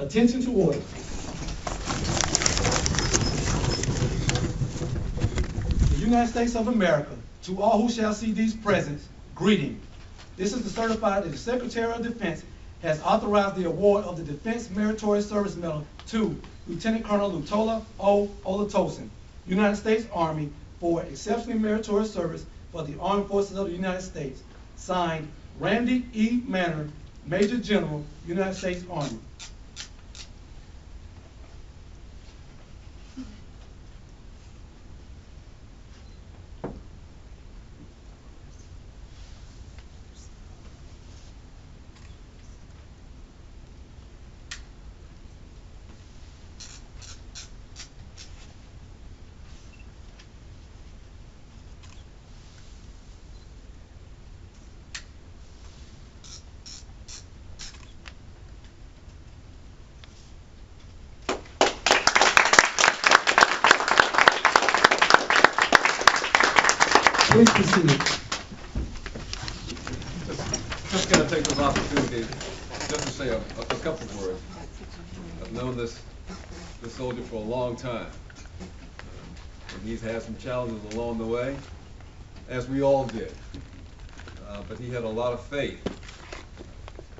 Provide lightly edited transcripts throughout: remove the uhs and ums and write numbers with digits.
Attention to order. The United States of America, to all who shall see these presents, greeting. This is to certify that the Secretary of Defense has authorized the award of the Defense Meritorious Service Medal to Lieutenant Colonel Lutalo Olutosin, United States Army, for exceptionally meritorious service for the Armed Forces of the United States. Signed, Randy E. Manor, Major General, United States Army. Please proceed. Just going to take this opportunity just to say a couple of words. I've known this soldier for a long time. And he's had some challenges along the way, as we all did. But he had a lot of faith.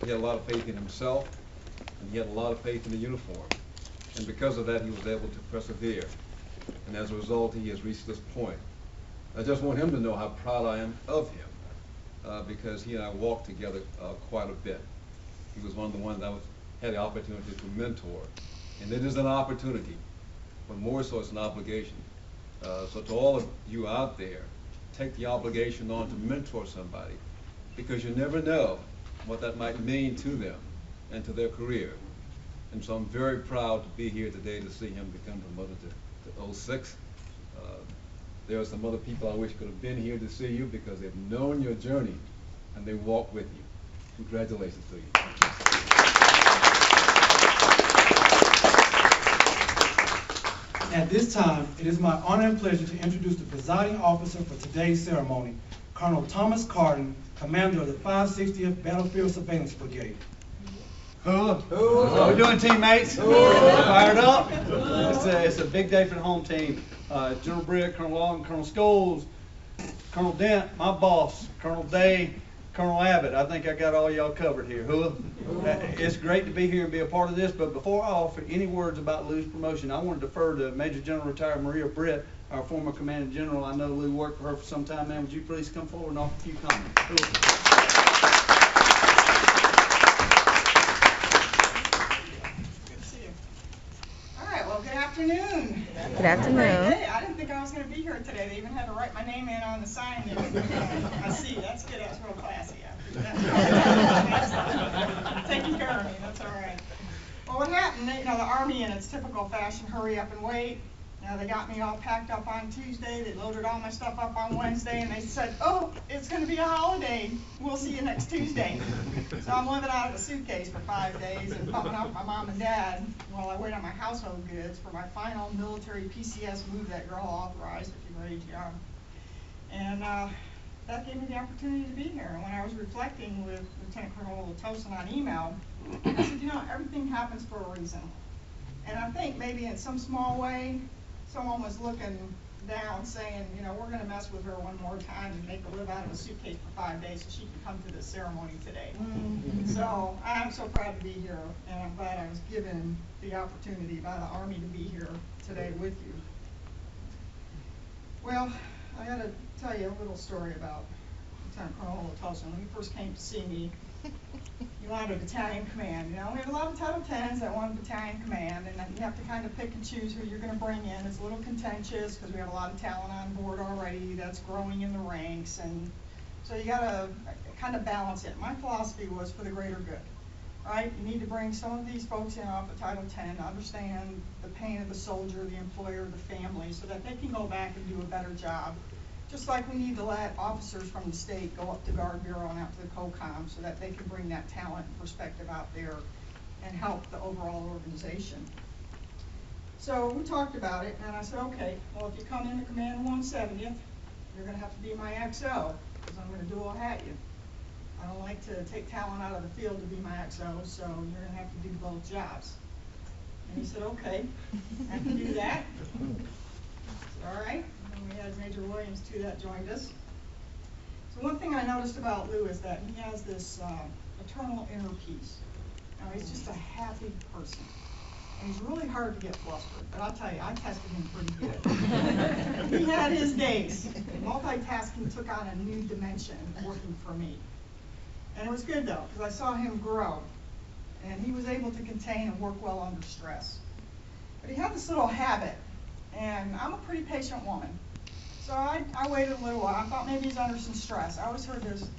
He had a lot of faith in himself, and he had a lot of faith in the uniform. And because of that, he was able to persevere. And as a result, he has reached this point. I just want him to know how proud I am of him, because he and I walked together quite a bit. He was one of the ones I had the opportunity to mentor. And it is an opportunity, but more so it's an obligation. So to all of you out there, take the obligation on to mentor somebody, because you never know what that might mean to them and to their career. And so I'm very proud to be here today to see him become the mother to 06. There are some other people I wish could have been here to see you because they've known your journey and they walk with you. Congratulations to you. At this time, it is my honor and pleasure to introduce the presiding officer for today's ceremony, Colonel Thomas Carden, commander of the 560th Battlefield Surveillance Brigade. How we doing, teammates? Fired up? It's a big day for the home team. General Britt, Colonel Long, Colonel Scholes, Colonel Dent, my boss, Colonel Day, Colonel Abbott. I think I got all y'all covered here. It's great to be here and be a part of this, but before I offer any words about Lou's promotion, I want to defer to Major General Retired Maria Britt, our former Commanding General. I know Lou worked for her for some time now. Would you please come forward and offer a few comments? Good afternoon. Good afternoon. I didn't think I was going to be here today. They even had to write my name in on the sign. I see. That's good. That's real classy. Taking care of me. That's all right. Well, what happened? The Army, in its typical fashion, hurry up and wait. They got me all packed up on Tuesday. They loaded all my stuff up on Wednesday, and they said, "Oh, it's going to be a holiday. We'll see you next Tuesday." So I'm living out of a suitcase for 5 days and pumping up my mom and dad while I wait on my household goods for my final military PCS move that girl authorized if you're age young. And that gave me the opportunity to be here. And when I was reflecting with Lieutenant Colonel Olutosin on email, I said, everything happens for a reason. And I think maybe in some small way, someone was looking down saying, we're going to mess with her one more time and make her live out of a suitcase for 5 days so she can come to this ceremony today. So I'm so proud to be here, and I'm glad I was given the opportunity by the Army to be here today with you. Well, I got to tell you a little story about Lieutenant Colonel Olutosin. When he first came to see me, he wanted a battalion command. We have a lot of Title 10s that want a battalion command, and you have to kind of pick and choose who you're going to bring in. It's a little contentious because we have a lot of talent on board already that's growing in the ranks, and so you got to kind of balance it. My philosophy was for the greater good, right? You need to bring some of these folks in off of Title 10 to understand the pain of the soldier, the employer, the family, so that they can go back and do a better job. Just like we need to let officers from the state go up to Guard Bureau and out to the COCOM so that they can bring that talent and perspective out there and help the overall organization. So we talked about it, and I said, okay, well, if you come into Command 170th, you're going to have to be my XO, because I'm going to dual hat you. I don't like to take talent out of the field to be my XO, so you're going to have to do both jobs. And he said, okay, I can do that. I said, all right. And we had Major Williams too that joined us. So one thing I noticed about Lou is that he has this eternal inner peace. Now he's just a happy person. And he's really hard to get flustered, but I'll tell you, I tested him pretty good. He had his days. Multitasking took on a new dimension working for me. And it was good though, because I saw him grow. And he was able to contain and work well under stress. But he had this little habit, and I'm a pretty patient woman. So I waited a little while. I thought maybe he's under some stress. I always heard this.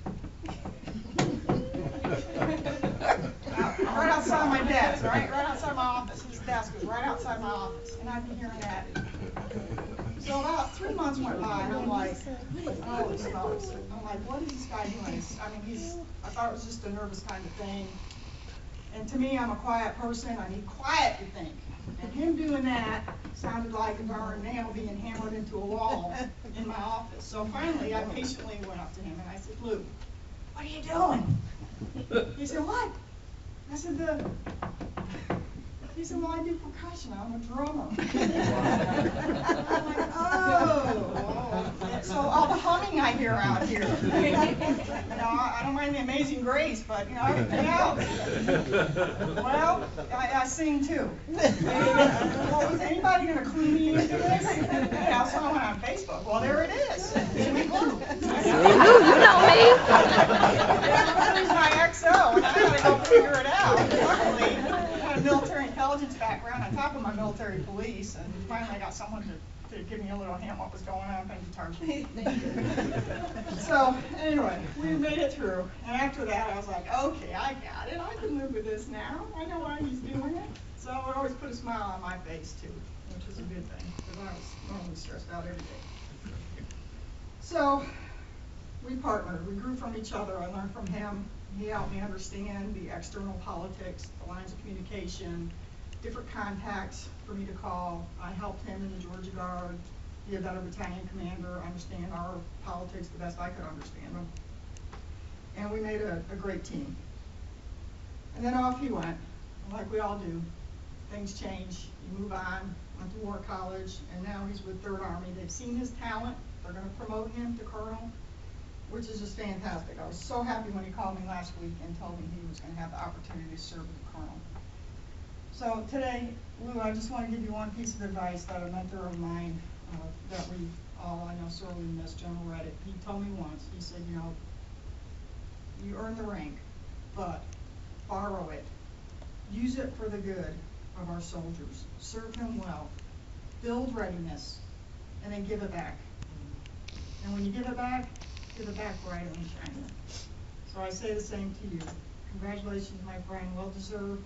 Right outside my desk, right outside my office. His desk was right outside my office, and I'd be hearing that. So about 3 months went by, and I'm like, oh, it stops. I'm like, what is this guy doing? I mean, I thought it was just a nervous kind of thing. And to me, I'm a quiet person. I need quiet to think. And him doing that sounded like a darn nail being hammered into a wall in my office. So finally, I patiently went up to him and I said, Lou, what are you doing? He said, what? I said, he said, well, I do percussion. I'm a drummer. I'm like, oh. So all the humming I hear out here. I don't mind the Amazing Grace, but everything else. Well, I sing too. Well, is anybody going to clue me into this? I saw it on Facebook. Well, there it is. Jimmy Blue. You know me. Who's my XO? And I got to go figure it out. Luckily, I had a military intelligence background on top of my military police, and finally I got someone to give me a little hint what was going on. Thank you, Tarzan. So anyway, we made it through, and after that I was like, okay, I got it. I can live with this now. I know why he's doing it. So it always put a smile on my face too, which was a good thing, because I was normally stressed out every day. So we partnered. We grew from each other. I learned from him. He helped me understand the external politics, the lines of communication, different contacts for me to call. I helped him in the Georgia Guard, be a better battalion commander, understand our politics the best I could understand them. And we made a great team. And then off he went, like we all do. Things change, you move on, went to war college, and now he's with 3rd Army. They've seen his talent. They're going to promote him to colonel, which is just fantastic. I was so happy when he called me last week and told me he was going to have the opportunity to serve as a colonel. So today, Lou, I just want to give you one piece of advice that a mentor of mine that we all, I know, sorely miss, General Reddick. He told me once, he said, you earn the rank, but borrow it. Use it for the good of our soldiers. Serve them well. Build readiness, and then give it back. And when you give it back bright and shiny. So I say the same to you. Congratulations, my friend, well deserved.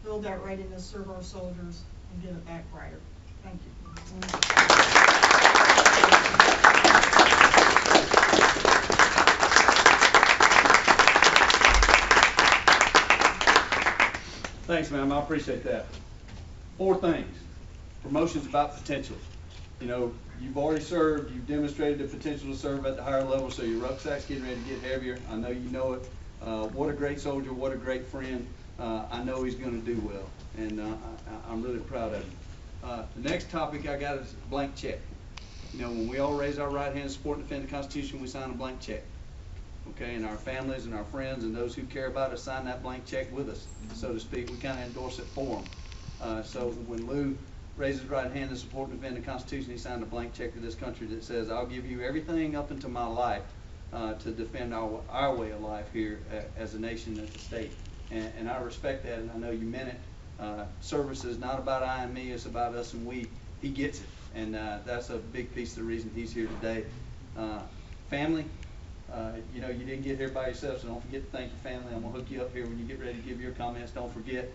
Build that readiness, serve our soldiers, and give it back brighter. Thank you. Thanks, ma'am. I appreciate that. 4 things. Promotion's about potential. You've already served, you've demonstrated the potential to serve at the higher level, so your rucksack's getting ready to get heavier. I know you know it. What a great soldier, what a great friend. I know he's going to do well, and I'm really proud of him. The next topic I got is blank check. When we all raise our right hand to support and defend the Constitution, we sign a blank check. Okay, and our families and our friends and those who care about us sign that blank check with us, so to speak. We kind of endorse it for them. So when Lou raised his right hand to support and defend the Constitution, he signed a blank check to this country that says, I'll give you everything up into my life to defend our way of life here as a nation, as a state. And I respect that, and I know you meant it. Service is not about I and me, it's about us and we. He gets it, and that's a big piece of the reason he's here today. Family, you didn't get here by yourself, so don't forget to thank your family. I'm going to hook you up here when you get ready to give your comments. Don't forget.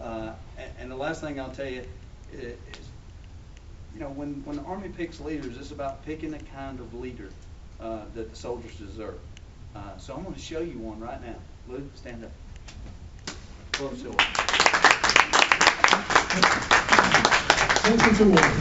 And the last thing I'll tell you is, when the Army picks leaders, it's about picking the kind of leader that the soldiers deserve. So I'm going to show you one right now. Lou, stand up. Close your eyes. Attention to order.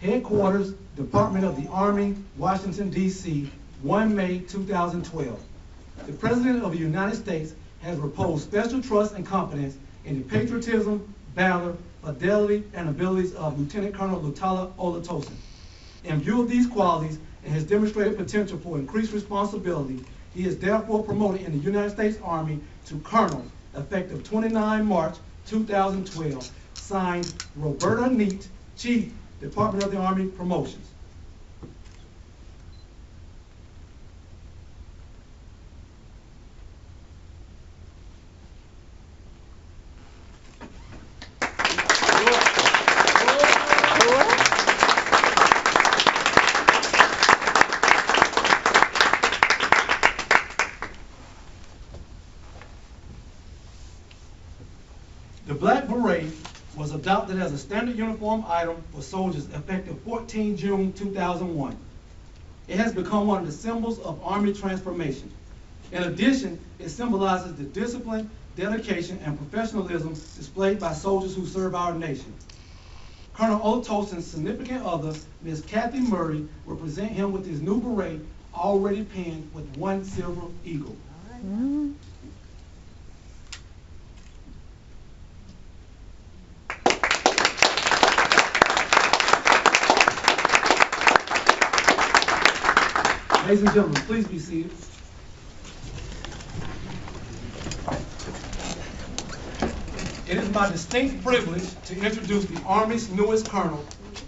Headquarters, Department of the Army, Washington, D.C., 1 May 2012. The President of the United States has reposed special trust and confidence in the patriotism, valor, fidelity, and abilities of Lieutenant Colonel Lutalo Olutosin. In view of these qualities and his demonstrated potential for increased responsibility, he is therefore promoted in the United States Army to Colonel, effective 29 March 2012. Signed, Roberta Neat, Chief, Department of the Army Promotions. The black beret was adopted as a standard uniform item for soldiers effective 14 June 2001. It has become one of the symbols of Army transformation. In addition, it symbolizes the discipline, dedication, and professionalism displayed by soldiers who serve our nation. Colonel Olutosin's significant other, Ms. Kathy Murray, will present him with his new beret, already pinned with 1 silver eagle. Ladies and gentlemen, please be seated. It is my distinct privilege to introduce the Army's newest colonel,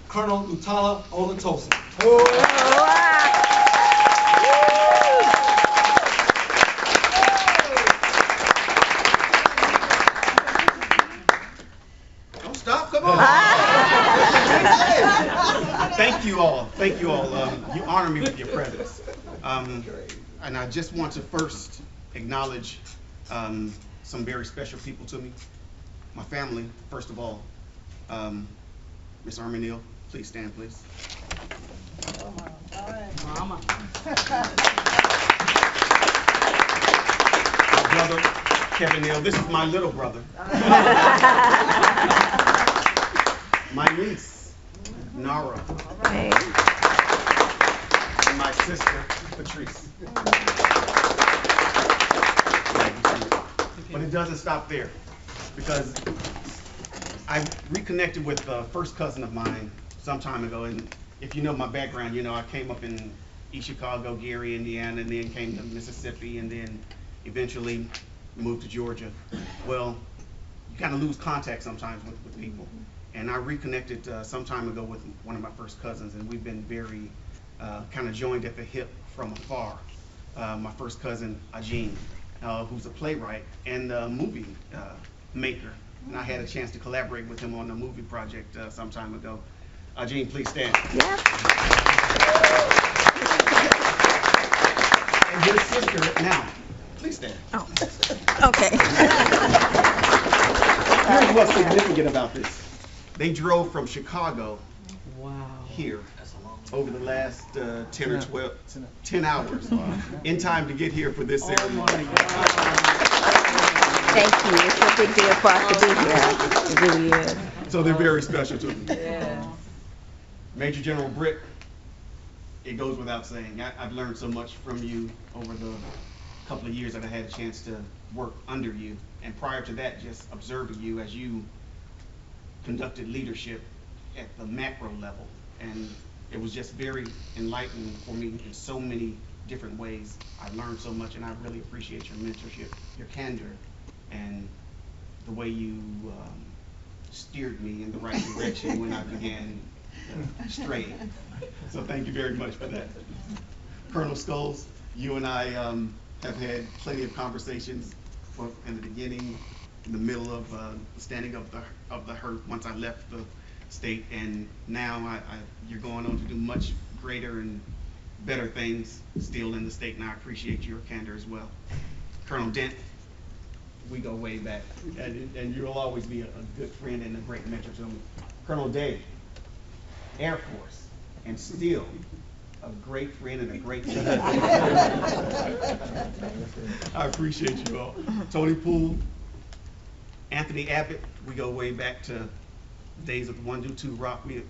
Colonel Lutalo Olutosin. Don't stop, come on. Thank you all. Thank you all. You honor me with your presence. And I just want to first acknowledge some very special people to me. My family, first of all. Miss Army Neal, please stand, please. Mama. My brother, Kevin Neal. This is my little brother. My niece, Nara. Hey. And my sister, Patrice. But it doesn't stop there, because I reconnected with a first cousin of mine some time ago, and if you know my background, you know I came up in East Chicago, Gary, Indiana, and then came to Mississippi, and then eventually moved to Georgia. Well, you kind of lose contact sometimes with people, and I reconnected some time ago with one of my first cousins, and we've been very kind of joined at the hip from afar. My first cousin, Ajin, who's a playwright and a movie maker, and I had a chance to collaborate with him on a movie project some time ago. Ajin, please stand. Yeah. And his sister, now, please stand. Oh. Okay. Here's what's significant about this. They drove from Chicago here over the last 10 or 10 hours in time to get here for this ceremony. Thank you. It's a big deal for us to be here. It really is. So they're very special to me. Yeah. Major General Britt, it goes without saying, I've learned so much from you over the couple of years that I had a chance to work under you. And prior to that, just observing you as you conducted leadership at the macro level. And it was just very enlightening for me in so many different ways. I learned so much, and I really appreciate your mentorship, your candor, and the way you steered me in the right direction when I began straying. So thank you very much for that. Colonel Scholes, you and I have had plenty of conversations in the beginning, in the middle of the standing of the hurt once I left the state, and now you're going on to do much greater and better things still in the state, and I appreciate your candor as well. Colonel Dent, we go way back, and you'll always be a good friend and a great mentor to me. Colonel Day, Air Force, and still a great friend and a great gentleman. I appreciate you all. Tony Poole Anthony Abbott, we go way back to days of 122 Rock. We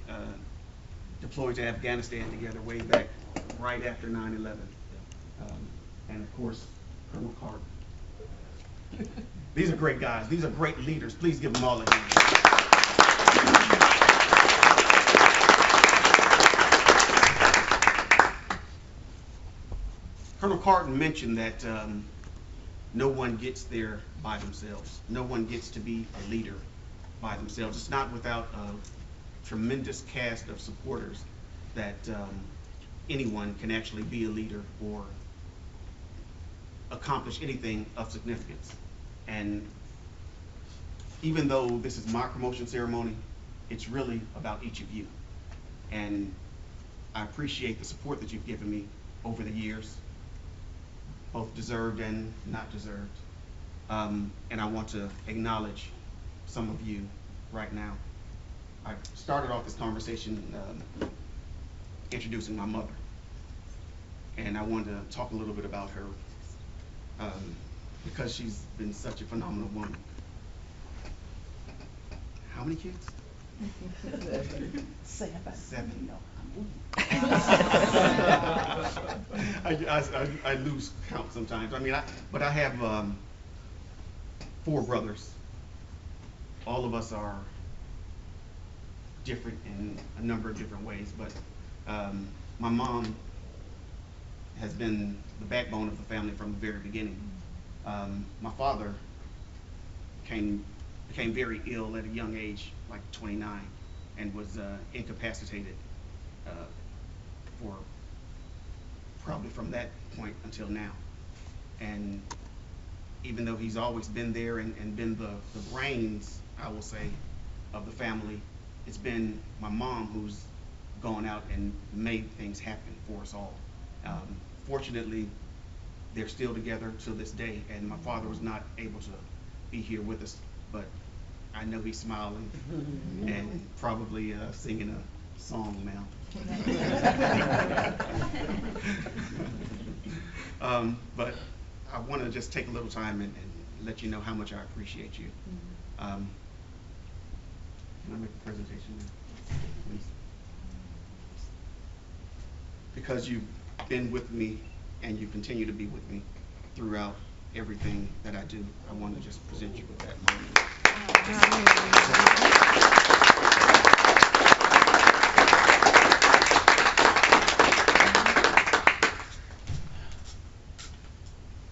deployed to Afghanistan together way back right after 9/11. And of course, Colonel Carter. These are great guys. These are great leaders. Please give them all a hand. Colonel Carton mentioned that no one gets there by themselves. No one gets to be a leader by themselves. It's not without a tremendous cast of supporters that anyone can actually be a leader or accomplish anything of significance. And even though this is my promotion ceremony, it's really about each of you. And I appreciate the support that you've given me over the years, both deserved and not deserved. And I want to acknowledge some of you right now. I started off this conversation introducing my mother. And I wanted to talk a little bit about her because she's been such a phenomenal woman. How many kids? 7. I lose count sometimes. I mean, but I have 4 brothers. All of us are different in a number of different ways, but my mom has been the backbone of the family from the very beginning. My father became very ill at a young age, like 29, and was incapacitated for probably from that point until now. And even though he's always been there and been the brains, I will say, of the family, it's been my mom who's gone out and made things happen for us all. Fortunately, they're still together to this day, and my father was not able to be here with us, but I know he's smiling and probably singing a song now. But I want to just take a little time and let you know how much I appreciate you. Can I make the presentation now, please? Because you've been with me and you continue to be with me throughout everything that I do, I want to just present you with that moment.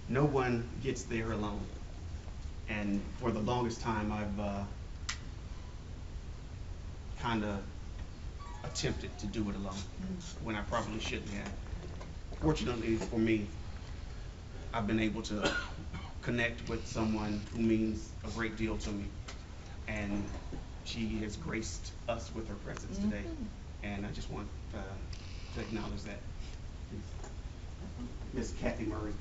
No one gets there alone. And for the longest time, I've kind of attempted to do it alone when I probably shouldn't have. Fortunately for me, I've been able to connect with someone who means a great deal to me, and she has graced us with her presence today, and I just want to acknowledge that. Miss Kathy Murray.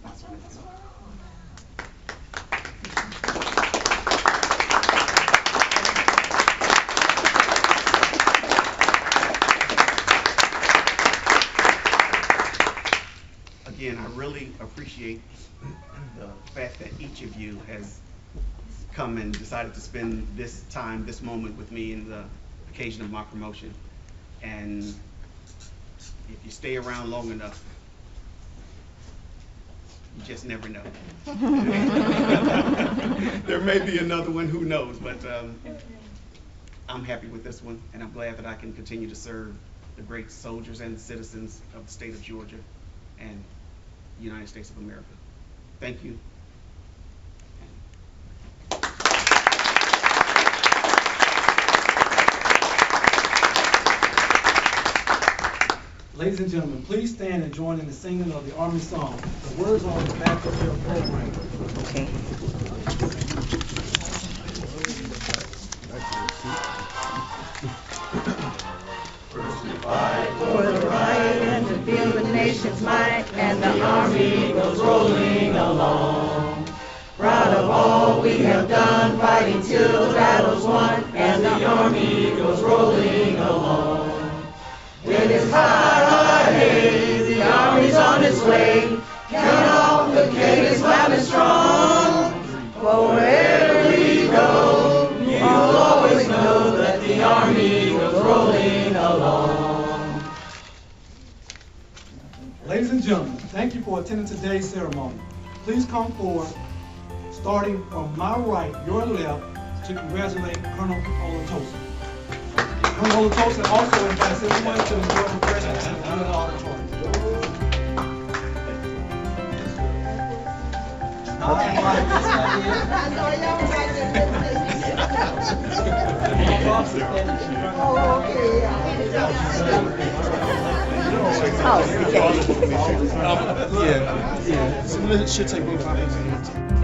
Again, I really appreciate the fact that each of you has come and decided to spend this time, this moment with me in the occasion of my promotion. And if you stay around long enough, you just never know. There may be another one, who knows, but I'm happy with this one, and I'm glad that I can continue to serve the great soldiers and citizens of the state of Georgia and the United States of America. Thank you. Ladies and gentlemen, please stand and join in the singing of the Army song. The words are on the back of your program. Okay. First we fight for the right and to feel the nation's might, and the Army goes rolling along. Proud of all we have done, fighting till the battle's won, and the Army goes rolling along. It is high, hey, the Army's on its way. Count on the cadence loud and strong. For wherever we go, attending today's ceremony. Please come forward, starting from my right, your left, to congratulate Colonel Olutosin. Colonel Olutosin also invites everyone to enjoy refreshments in the good auditorium. Oh, okay. Yeah. So it should take both copies.